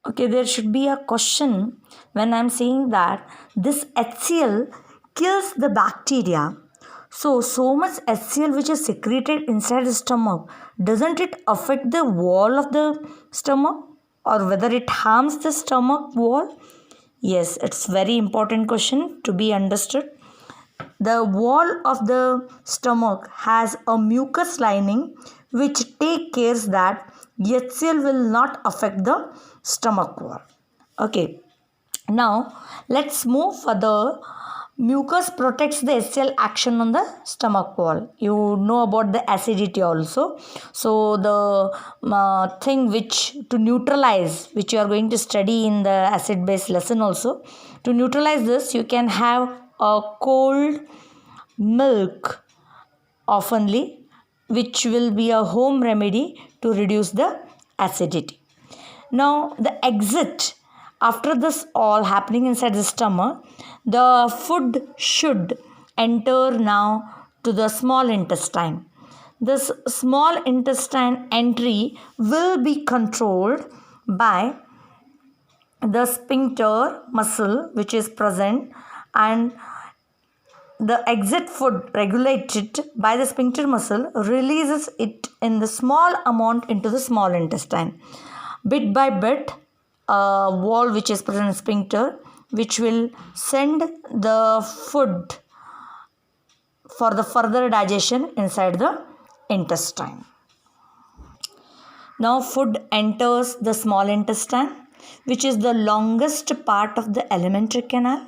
Okay, there should be a question when I'm saying that this HCl kills the bacteria. So much HCl which is secreted inside the stomach, doesn't it affect the wall of the stomach or whether it harms the stomach wall? Yes, it's very important question to be understood. The wall of the stomach has a mucus lining which take care that HCl will not affect the stomach wall. Okay, now let's move further. Mucus protects the HCl action on the stomach wall. You know about the acidity also. So the thing which to neutralize, which you are going to study in the acid base lesson also, to neutralize this you can have a cold milk oftenly, which will be a home remedy to reduce the acidity. Now the exit, after this all happening inside the stomach, the food should enter now to the small intestine. This small intestine entry will be controlled by the sphincter muscle which is present, and the exit food regulated by the sphincter muscle releases it in the small amount into the small intestine. Bit by bit, a wall which is present in sphincter which will send the food for the further digestion inside the intestine. Now food enters the small intestine, which is the longest part of the alimentary canal,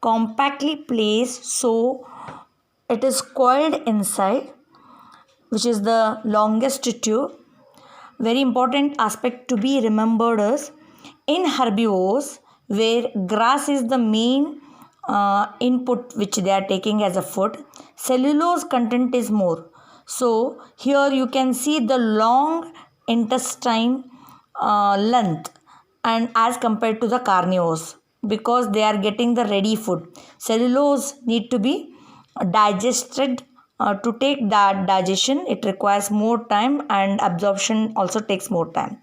compactly placed so it is coiled inside, which is the longest tube. Very important aspect to be remembered is in herbivores where grass is the main input which they are taking as a food, cellulose content is more. So here you can see the long intestine length and as compared to the carnivores, because they are getting the ready food. Cellulose need to be digested. To take that digestion it requires more time and absorption also takes more time.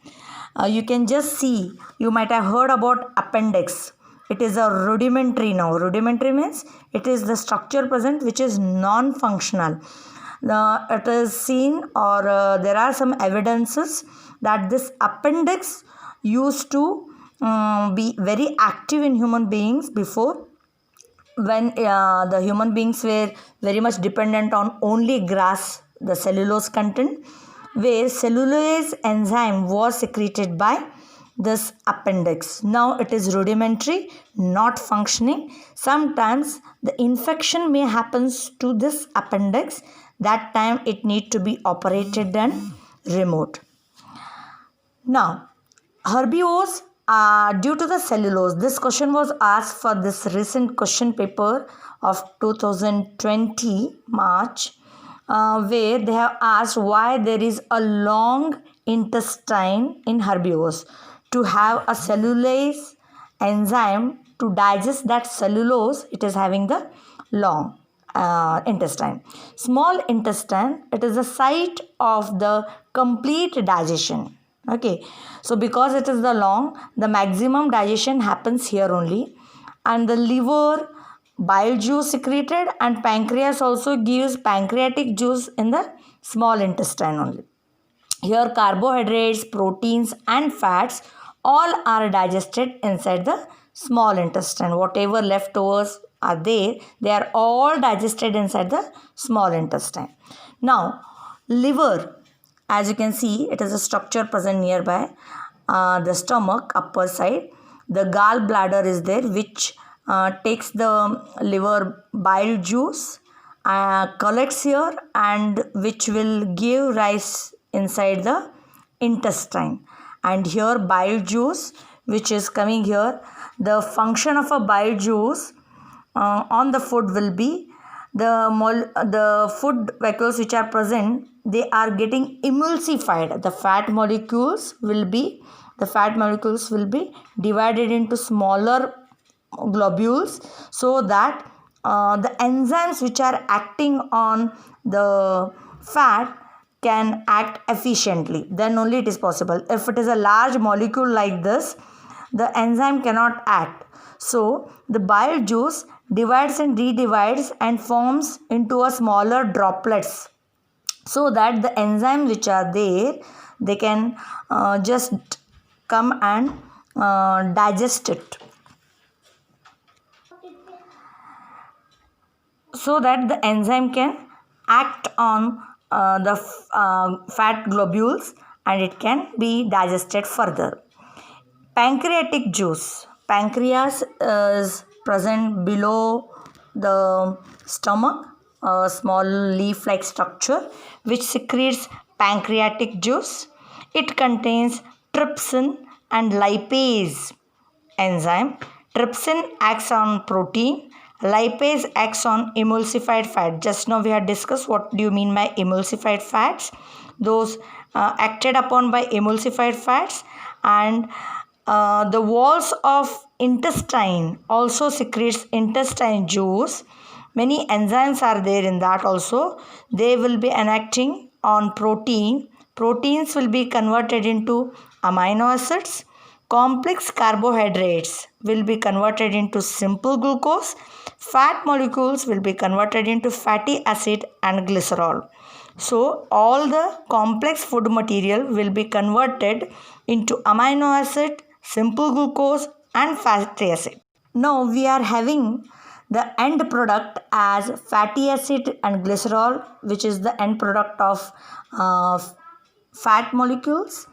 You can just see, you might have heard about appendix. It is a rudimentary now. Rudimentary means it is the structure present which is non-functional. It is seen or there are some evidences that this appendix used to be very active in human beings before, when the human beings were very much dependent on only grass, the cellulose content, where cellulase enzyme was secreted by this appendix. Now it is rudimentary, not functioning. Sometimes the infection may happen to this appendix. That time it need to be operated and removed. Now, herbivores due to the cellulose, this question was asked for this recent question paper of 2020 March, where they have asked why there is a long intestine in herbivores. To have a cellulase enzyme to digest that cellulose, it is having the long intestine. Small intestine, it is the site of the complete digestion. Okay, so because it is the long, the maximum digestion happens here only, and the liver, bile juice secreted, and pancreas also gives pancreatic juice in the small intestine only. Here carbohydrates, proteins and fats all are digested inside the small intestine. Whatever leftovers are there, they are all digested inside the small intestine. Now liver, as you can see, it is a structure present nearby the stomach upper side. The gallbladder is there which takes the liver bile juice, collects here, and which will give rise inside the intestine. And here bile juice which is coming here. The function of a bile juice on the food will be the food vacuoles which are present, they are getting emulsified. The fat molecules will be divided into smaller globules, so that the enzymes which are acting on the fat can act efficiently. Then only it is possible. If it is a large molecule like this, the enzyme cannot act. So the bile juice divides and redivides and forms into a smaller droplets, so that the enzymes which are there, they can just come and digest it, so that the enzyme can act on the fat globules and it can be digested further. Pancreatic juice. Pancreas is present below the stomach, a small leaf-like structure which secretes pancreatic juice. It contains trypsin and lipase enzyme. Trypsin acts on protein. Lipase acts on emulsified fat. Just now we had discussed what do you mean by emulsified fats. Those acted upon by emulsified fats, and the walls of intestine also secretes intestine juice. Many enzymes are there in that also. They will be enacting on protein. Proteins will be converted into amino acids. Complex carbohydrates will be converted into simple glucose. Fat molecules will be converted into fatty acid and glycerol. So all the complex food material will be converted into amino acid, simple glucose and fatty acid. Now we are having the end product as fatty acid and glycerol, which is the end product of fat molecules,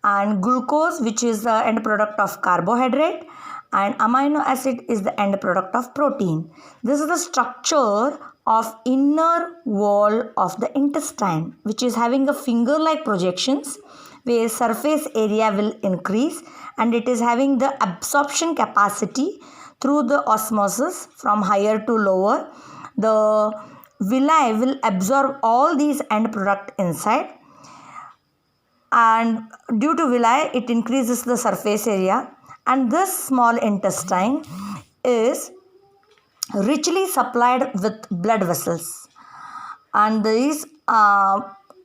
and glucose, which is the end product of carbohydrate, and amino acid is the end product of protein. This is the structure of inner wall of the intestine, which is having a finger like projections where surface area will increase, and it is having the absorption capacity through the osmosis from higher to lower. The villi will absorb all these end product inside, and due to villi it increases the surface area, and this small intestine is richly supplied with blood vessels, and this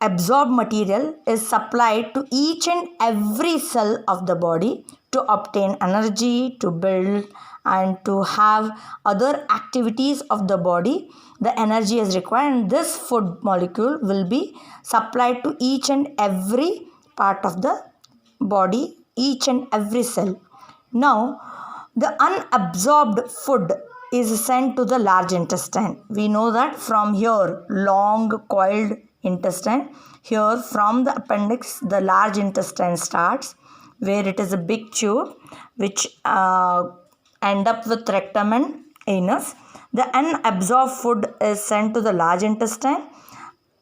absorbed material is supplied to each and every cell of the body to obtain energy, to build and to have other activities of the body. The energy is required, and this food molecule will be supplied to each and every part of the body, each and every cell. Now the unabsorbed food is sent to the large intestine. We know that from here, long coiled intestine, here from the appendix the large intestine starts, where it is a big tube which end up with rectum and anus. The unabsorbed food is sent to the large intestine.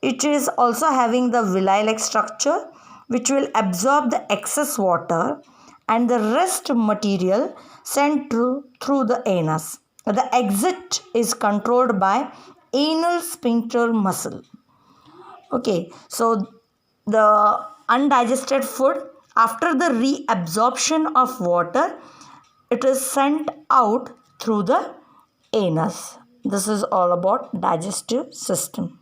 It is also having the villi-like structure which will absorb the excess water, and the rest material sent through the anus. The exit is controlled by anal sphincter muscle. Okay, so the undigested food, after the reabsorption of water, it is sent out through the anus. This is all about digestive system.